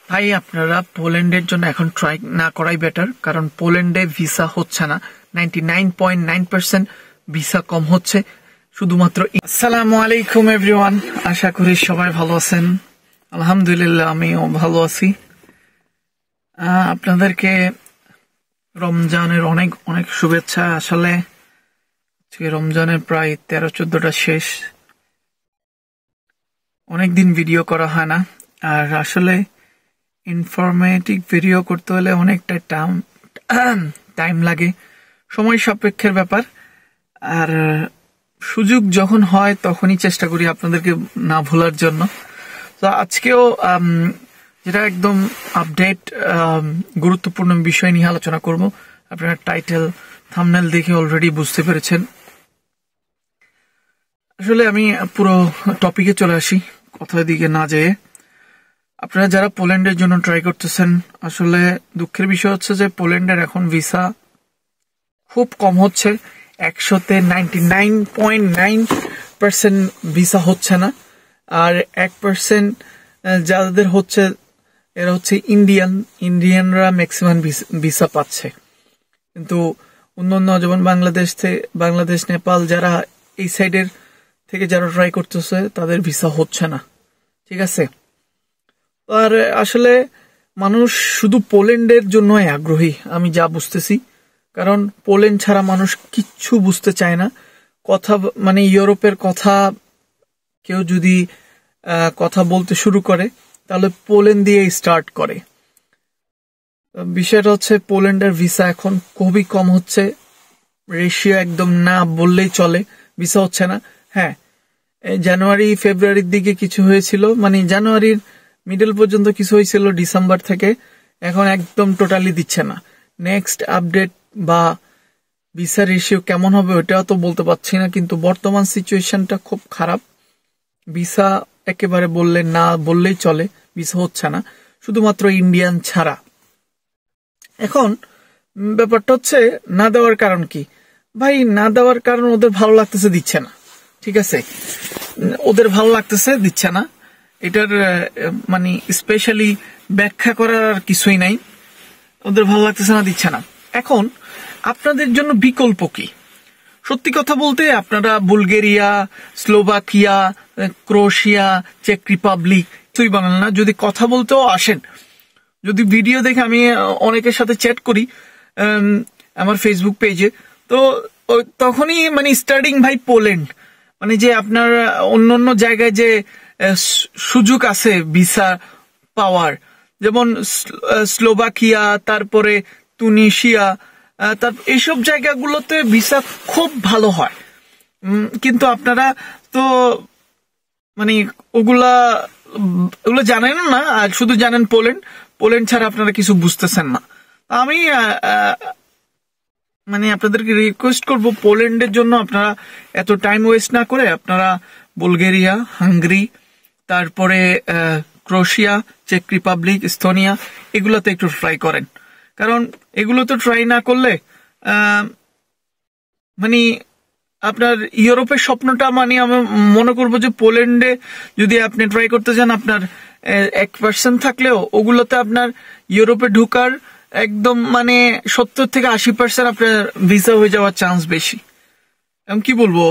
ভাই আপনারা পোল্যান্ডের জন্য এখন ট্রাই না করাই বেটার, কারণ পোল্যান্ডে ভিসা হচ্ছে না। 99.9% ভিসা কম হচ্ছে শুধুমাত্র। আসসালামু আলাইকুম এভরিওয়ান, আশা করি সবাই ভালো আছেন। আলহামদুলিল্লাহ আমিও ভালো আছি। আপনাদেরকে রমজানের অনেক অনেক শুভেচ্ছা। আসলে রমজানের প্রায় 13-14টা শেষ, অনেকদিন ভিডিও করা হয় না। আর আসলে ইনফরমেটিভ ভিডিও করতে হলে অনেকটা টাইম লাগে, সময় সাপেক্ষের ব্যাপার। আর সুযোগ যখন হয় তখনই চেষ্টা করি আপনাদেরকে না ভোলার জন্য। তো আজকেও যেটা একদম আপডেট গুরুত্বপূর্ণ বিষয় নিয়ে আলোচনা করব। আপনারা টাইটেল থাম্বনেল দেখে অলরেডি বুঝতে পেরেছেন। আসলে আমি পুরো টপিকে চলে আসি, কথার দিকে না যেয়ে। আপনারা যারা পোল্যান্ডের জন্য ট্রাই করতেছেন, আসলে দুঃখের বিষয় হচ্ছে যে পোল্যান্ডের এখন ভিসা খুব কম হচ্ছে। 100-তে 99.9% ভিসা হচ্ছে না। আর 1% যাদের হচ্ছে এরা হচ্ছে ইন্ডিয়ানরা ম্যাক্সিমাম ভিসা পাচ্ছে। কিন্তু অন্যান্য যেমন বাংলাদেশ, নেপাল, যারা এই সাইডের থেকে যারা ট্রাই করতেছে তাদের ভিসা হচ্ছে না। ঠিক আছে। আর আসলে মানুষ শুধু পোল্যান্ডের জন্যই আগ্রহী, আমি যা বুঝতেছি। কারণ পোল্যান্ড ছাড়া মানুষ কিচ্ছু বুঝতে চায় না। কথা মানে ইউরোপের কথা কেউ যদি কথা বলতে শুরু করে তাহলে পোল্যান্ড দিয়ে স্টার্ট করে। বিষয়টা হচ্ছে পোল্যান্ডের ভিসা এখন খুবই কম হচ্ছে। রেশিও একদম না বললেই চলে, ভিসা হচ্ছে না। হ্যাঁ, জানুয়ারি ফেব্রুয়ারির দিকে কিছু হয়েছিল, মানে জানুয়ারির মিডল পর্যন্ত কিছু হয়েছিল, ডিসেম্বর থেকে এখন একদম টোটালি দিচ্ছে না। নেক্সট আপডেট বা ভিসা রেশিও কেমন হবে ওটাও তো বলতে পারছি না, কিন্তু বর্তমান সিচুয়েশনটা খুব খারাপ। ভিসা একেবারে বললেই চলে, ভিসা হচ্ছে না, শুধুমাত্র ইন্ডিয়ান ছাড়া। এখন ব্যাপারটা হচ্ছে না দেওয়ার কারণ কি? ভাই না দেওয়ার কারণ ওদের ভালো লাগতেছে, দিচ্ছে না। ঠিক আছে, ওদের ভালো লাগতেছে, দিচ্ছে না। এটার মানে স্পেশালি ব্যাখ্যা করার আর কিছুই নাই। ওদের ভালো লাগতেছে না, দিচ্ছে না। এখন আপনাদের জন্য বিকল্প কি? সত্যি কথা বলতে আপনারা বুলগেরিয়া, স্লোভাকিয়া, ক্রোয়েশিয়া, চেক রিপাবলিক কিছুই বানান না। যদি কথা বলতেও আসেন, যদি ভিডিও দেখে, আমি অনেকের সাথে চ্যাট করি আমার ফেসবুক পেজে, তো তখনই মানে স্টার্টিং ভাই পোল্যান্ড, মানে যে আপনার অন্য জায়গায় যে সুযোগ আছে ভিসা পাওয়ার, যেমন স্লোভাকিয়া, তারপরে তুনিশিয়া, এইসব জায়গাগুলোতে ভিসা খুব ভালো হয়। কিন্তু আপনারা তো মানে ওগুলো জানেন না, আর শুধু জানেন পোল্যান্ড ছাড়া আপনারা কিছু বুঝতেছেন না। আমি মানে আপনাদেরকে রিকোয়েস্ট করব, পোল্যান্ডের জন্য আপনারা এত টাইম ওয়েস্ট না করে আপনারা বুলগেরিয়া, হাঙ্গেরি, তারপরে ক্রোয়েশিয়া, চেক রিপাবলিক, এস্তোনিয়া, এগুলোতে একটু ট্রাই করেন। কারণ এগুলো তো ট্রাই না করলে মানে আপনার ইউরোপের স্বপ্নটা, মানে আমি মনে করবো যে পোল্যান্ডে যদি আপনি ট্রাই করতে চান, আপনার 1% থাকলেও ওগুলোতে আপনার ইউরোপে ঢুকার একদম মানে 70-80% আপনার ভিসা হয়ে যাওয়ার চান্স বেশি। আমি কি বলবো,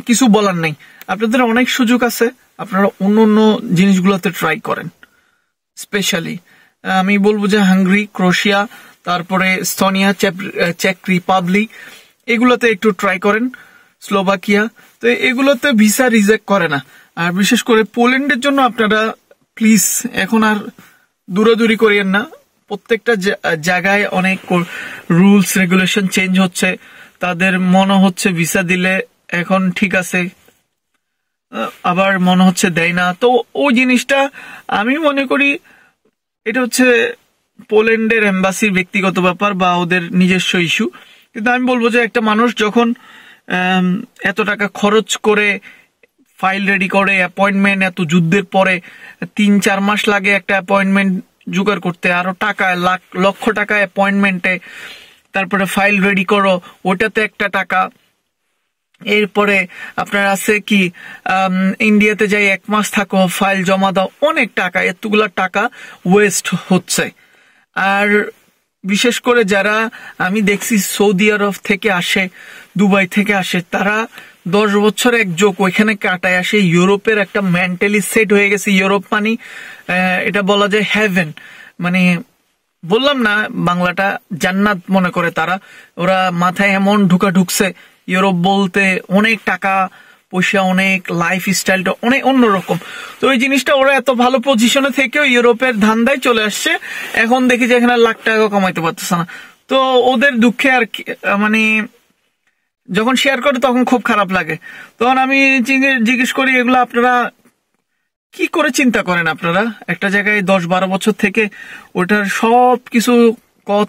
কিছু বলার নেই। আপনাদের অনেক সুযোগ আছে, আপনারা অন্য জিনিসগুলোতে ট্রাই করেন। স্পেশালি আমি বলবো যে হাঙ্গেরি, ক্রোয়েশিয়া, তারপরে এস্তোনিয়া, চেক রিপাবলিক, এগুলোতে একটু ট্রাই করেন। স্লোভাকিয়া, তো এগুলোতে ভিসা রিজেক্ট করে না। আর বিশেষ করে পোল্যান্ডের জন্য আপনারা প্লিজ এখন আর দূরাদূরি করিয়েন না। প্রত্যেকটা জায়গায় অনেক রুলস রেগুলেশন চেঞ্জ হচ্ছে। তাদের মনে হচ্ছে ভিসা দিলে এখন ঠিক আছে, আবার মনে হচ্ছে দেয় না। তো ওই জিনিসটা আমি মনে করি এটা হচ্ছে পোল্যান্ডের এম্বাসির ব্যক্তিগত ব্যাপার বা ওদের নিজস্ব ইস্যু। কিন্তু আমি বলবো যে একটা মানুষ যখন এত টাকা খরচ করে ফাইল রেডি করে, অ্যাপয়েন্টমেন্ট, এত যুদ্ধের পরে 3-4 মাস লাগে একটা অ্যাপয়েন্টমেন্ট জোগাড় করতে, আরো টাকা লক্ষ টাকা অ্যাপয়েন্টমেন্টে, তারপরে ফাইল রেডি করো, ওটাতে একটা টাকা, এরপরে আপনার আছে কি ইন্ডিয়াতে যাই 1 মাস থাকো, ফাইল জমা দাও, অনেক টাকা, এতগুলা টাকা ওয়েস্ট হচ্ছে। আর বিশেষ করে যারা আমি দেখছি সৌদি আরব থেকে আসে, দুবাই থেকে আসে, তারা 10 বছর এক যোগ ওইখানে কাটায় আসে। ইউরোপের একটা মেন্টালি সেট হয়ে গেছে। ইউরোপ মানে এটা বলা যায় হেভেন, মানে বললাম না বাংলাটা, জান্নাত মনে করে তারা। ওরা মাথায় এমন ঢুকছে ইউরোপ বলতে অনেক টাকা পয়সা, অনেক লাইফ স্টাইলটা অনেক অন্যরকম। তো ওই জিনিসটা ওরা এত ভালো পজিশনে থেকেও ইউরোপের ধান্দায় চলে আসছে। এখন দেখি যে এখানে লাখ টাকা কামাইতে পারতেছে না। তো ওদের দুঃখে আর মানে যখন শেয়ার করে তখন খুব খারাপ লাগে। তখন আমি জিজ্ঞেস করি, এগুলো আপনারা কি করে চিন্তা করেন? আপনারা একটা জায়গায় 10-12 বছর থেকে ওটার সব কিছু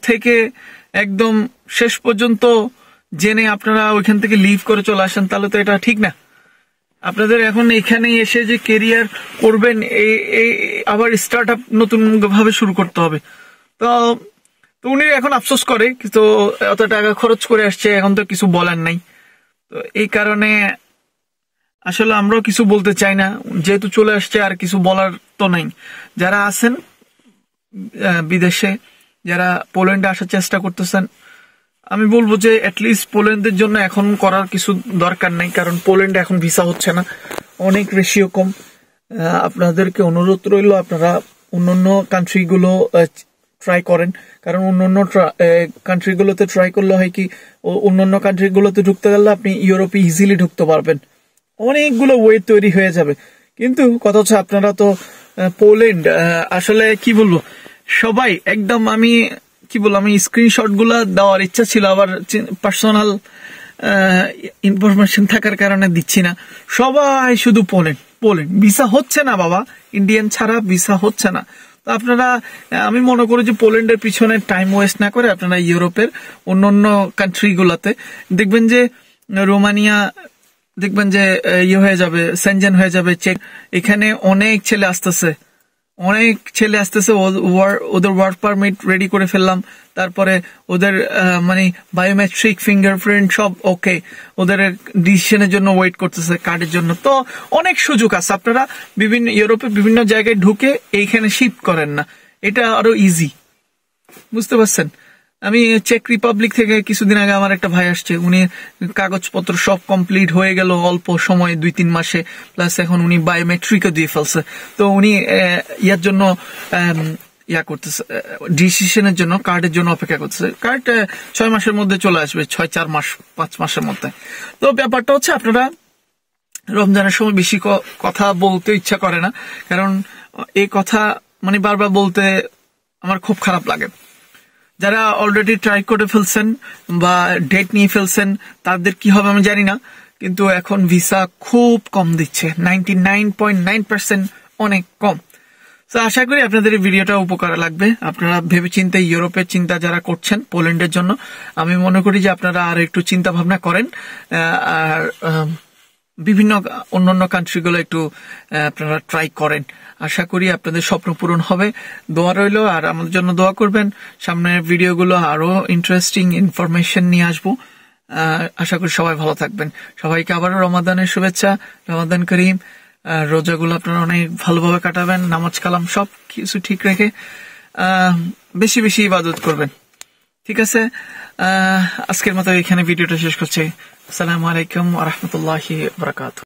থেকে একদম শেষ পর্যন্ত জেনে আপনারা ওইখান থেকে লিভ করে চলে আসেন, তাহলে তো এটা ঠিক না। আপনাদের এখন এখানে এসে যে কেরিয়ার করবেন, আবার স্টার্ট আপ নতুন ভাবে শুরু করতে হবে। তো উনি এখন আফসোস করে, কিন্তু এত টাকা খরচ করে আসছে, এখন তো কিছু বলার নাই। তো এই কারণে আসলে আমরাও কিছু বলতে চাই না, যেহেতু চলে আসছে আর কিছু বলার তো নাই। যারা আছেন বিদেশে, যারা পোল্যান্ডে আসার চেষ্টা করতেছেন, আমি বলবো যে অ্যাটলিস্ট পোল্যান্ডের জন্য এখন করার কিছু দরকার নাই, কারণ পোল্যান্ডে এখন ভিসা হচ্ছে না, অনেক রেশিও কম। আপনাদেরকে অনুরোধ রইল আপনারা অন্যান্য কান্ট্রিগুলো ট্রাই করেন, কারণ অন্যান্য কান্ট্রিগুলোতে ট্রাই করলে হয় কি, অন্যান্য কান্ট্রিগুলোতে ঢুকতে গেলে আপনি ইউরোপে ইজিলি ঢুকতে পারবেন, অনেকগুলো ওয়ে তৈরি হয়ে যাবে। কিন্তু কথা হচ্ছে আপনারা তো পোল্যান্ড আসলে কি বলবো, সবাই একদম আমি স্ক্রিনশট গুলা দেওয়ার ইচ্ছা ছিল, আবার পার্সোনাল ইনফরমেশন থাকার কারণে দিচ্ছি না। সবাই শুধু পোল্যান্ড ভিসা হচ্ছে না বাবা, ইন্ডিয়ান ছাড়া ভিসা হচ্ছে না। তো আপনারা, আমি মনে করি যে পোল্যান্ডের পিছনে টাইম ওয়েস্ট না করে আপনারা ইউরোপের অন্যান্য কান্ট্রি গুলাতে দেখবেন যে রোমানিয়া, দেখবেন যে হয়ে যাবে, সেনজেন হয়ে যাবে, চেক, এখানে অনেক ছেলে আসতেছে, ওদের ওয়ার্ক পারমিট রেডি করে ফেললাম, তারপরে ওদের মানে বায়োমেট্রিক ফিঙ্গারপ্রিন্ট সব ওকে, ওদের ডিসিশনের জন্য ওয়েট করতেছে কার্ডের জন্য। তো অনেক সুযোগ আছে, আপনারা ইউরোপের বিভিন্ন জায়গায় ঢুকে এইখানে শিফট করেন না, এটা আরো ইজি, বুঝতে পারছেন? আমি চেক রিপাবলিক থেকে কিছুদিন আগে আমার একটা ভাই আসছে, উনি কাগজপত্র সব কমপ্লিট হয়ে গেল অল্প সময়, 2-3 মাসে, প্লাস এখন উনি বায়োমেট্রিকও দিয়ে ফেলছে। তো উনি ইয়ার জন্য করতেছে, ডিসিশনের জন্য, কার্ডের জন্য অপেক্ষা করতেছে। কার্ড 6 মাসের মধ্যে চলে আসবে, 6-4 মাস 5 মাসের মধ্যে। তো ব্যাপারটা হচ্ছে আপনারা রমজানের সময় বেশি কথা বলতে ইচ্ছা করে না, কারণ এই কথা মানে বারবার বলতে আমার খুব খারাপ লাগে। যারা অলরেডি ট্রাই করে ফেলছেন বা ডেট নিয়ে ফেলছেন তাদের কি হবে আমি জানি না, কিন্তু এখন ভিসা খুব কম দিচ্ছে, 99.9%, অনেক কম। তো আশা করি আপনাদের এই ভিডিওটা উপকার লাগবে। আপনারা ভেবে চিন্তে ইউরোপের চিন্তা যারা করছেন পোল্যান্ডের জন্য, আমি মনে করি যে আপনারা আর একটু চিন্তা ভাবনা করেন, আর বিভিন্ন অন্যান্য কান্ট্রিগুলো একটু আপনারা ট্রাই করেন। আশা করি আপনাদের স্বপ্ন পূরণ হবে। দোয়া রইল, আর আমাদের জন্য দোয়া করবেন। সামনের ভিডিওগুলো আরো ইন্টারেস্টিং ইনফরমেশন নিয়ে আসবো। আশা করি সবাই ভালো থাকবেন। সবাইকে আবারও রমাদানের শুভেচ্ছা, রমাদান করিম। রোজাগুলো আপনারা অনেক ভালোভাবে কাটাবেন, নামাজ কালাম সব কিছু ঠিক রেখে বেশি বেশি ইবাদত করবেন। ঠিক আছে, আজকের মতো এখানে ভিডিওটা শেষ করছি। আসসালামু আলাইকুম ওয়া রাহমাতুল্লাহি ওয়া বারাকাতুহু।